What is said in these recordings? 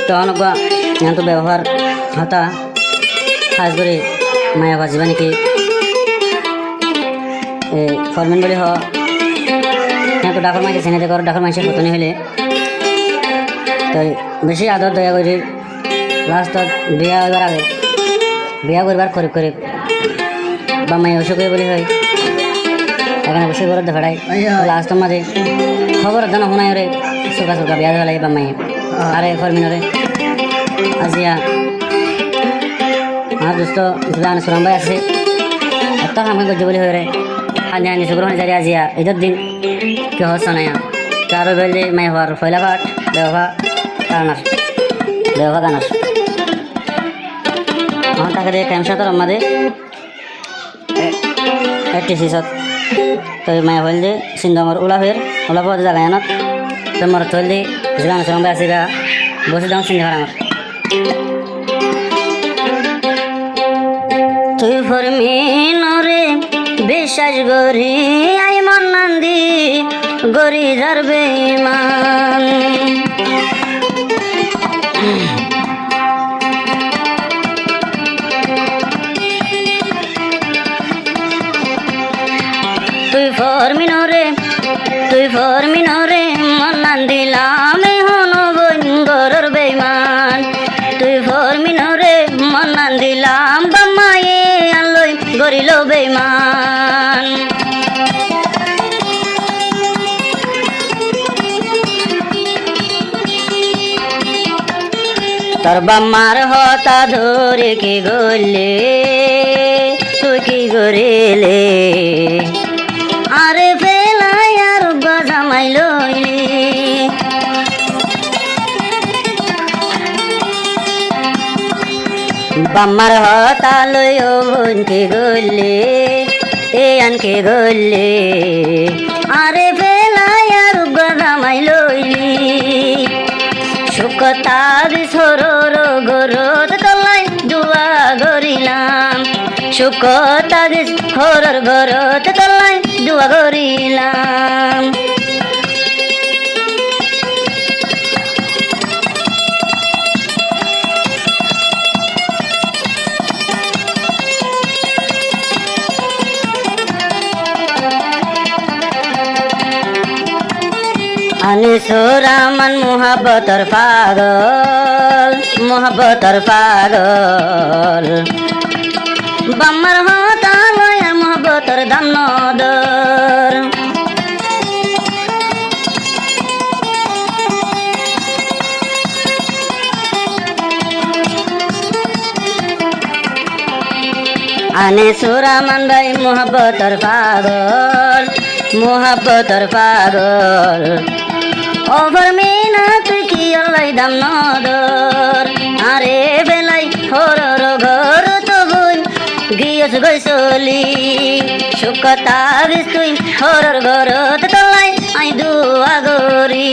তখন তো ব্যবহার হতা খাস করে মায়া বাজিবা নাকি ফরমেন বলে তো ডাকর মাইছে চেনে দেখো ডাকর মাইসে ফতনি হলে তো বেশি আদর দয়া করে লাস্টত বিয়া হইবার আগে বিয়া করবার করে বা মাই অসুখ হয়ে বলে হয় এখানে বসে ঘর দেখাড়াই লাস্টের মাঝে খবর জানা শোনাই রে চোকা বিয়া দেওয়া লাগে বা মাই আরে ফরমিনরে আজিয়া আমার দোস্ত সুরান সুরাম ভাই আছে এত কাম করছে বলে হয় রে আনি আনি শুক্রবার যারি আজিয়া ঈদের দিন কেউ হচ্ছে না কারো বেলে মাই হওয়ার ফয়লা ঘাট দেওয়া গানার আমার তাকে দিয়ে ক্যাম্পসা তোর আমাদের টিসিসত তো মায়া হল যে সিন্ধু আমার ওলা পাওয়া জায়গায় আনত তো আমার থল দি সুরান সুরাম ভাই আসিবা বসে যাও সিন্ধু ঘর আমার তুই ফরমিনরে বিশ্বাস গরি আই মন নন্দি গরি যার বেঈমান তুই ফরমিনরে মন নন্দিলাম হন গরর বেঈমান তুই ফরমিনরে মন নন্দিলাম বাম্মায়ে আলোই গরিল বেঈমান তোর বাম্মার হতা ধরে কি গলে তুই কি গরিলে আরে ফেলাই আর গজামাই লইলি বাম্মার হতা লই বোনকে গলে এ আনকে গলে আরে ফেলাই আর গজামাই লইলি শুকতা বিছরর গরত তলাই দুয়া গরিলাম শুকতা বিছরর গরত তলাই দুয়া গরিলাম আনি সোরামান মোহাব্বতর পাগল বাম্মার হতা লয়ার মোহাব্বতর দাম নদর আনে সোরামান ভাই মোহাব্বতর পাগল ওভার মেনা তুই কি আল্লাই দাম নদর আরে বেলাই হরর ঘর তো বই গিয়েছ গৈসলি শুকতা বিস তুই হরর ঘর তলাই আই দুয়া গরি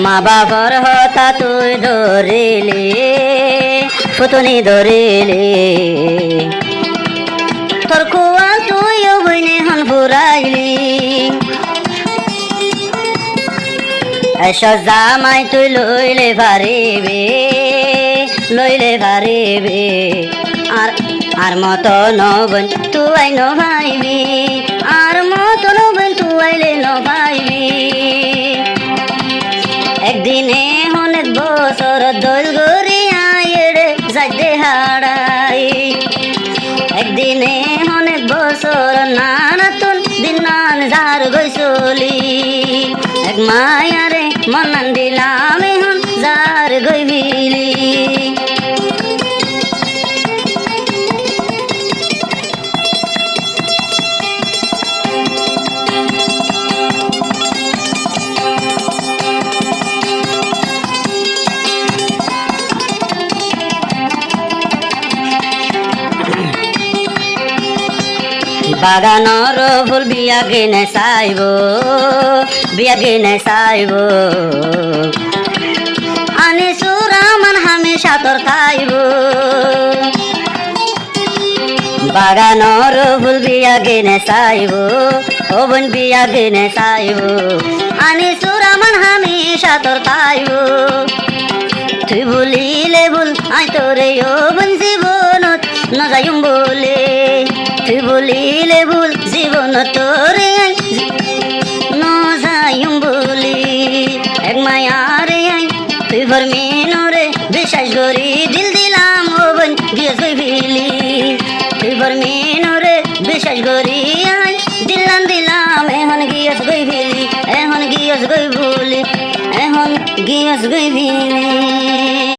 মা বাবার হতা তুই ধরিলি পুতনি ধরিলি তোর কুয়া তুই বইনে হন ফুরাইলি এসো জামাই তুই লইলে পারিবে আর মতো নবন তুই ন ভাইবি আর মতো নবন তুইলে ন ভাইবি একদিনে অনেক বছর দোল গড়িয়া এড়ে যাইতে হারাই একদিনে অনেক বছর নানাতুন দিন নান যার গৈসলি এক মায়ারে মনান দিলাম এখন যার গইবিলি বাগানৰ ফুল বিয়া গিনে চাইব বাগানোর ফুল বিয়া গেনে চাইব ও বোন বিয়া গেনে চাইব আনি সুরামান হামেশা তোর পাইব তুই বলিলে ভুল আই তোরে ও বোন জীবনত নজায়ুম বলে তুই বলিলে ভুল জীবন তোরে আই নজায়ুম বলি এক মায়ারে আই তুই ভরমিনরে বিশ্বাস করি দিল দিলাম ও বোন গিয়েছ ফিলি তুই ভরমিনরে বিশ্বাস করি আই দিলাম এখন গিয়েছ গই ফিলি এখন গিয়েছ গই ভুলি এখন গিয়েছ গই ফিলি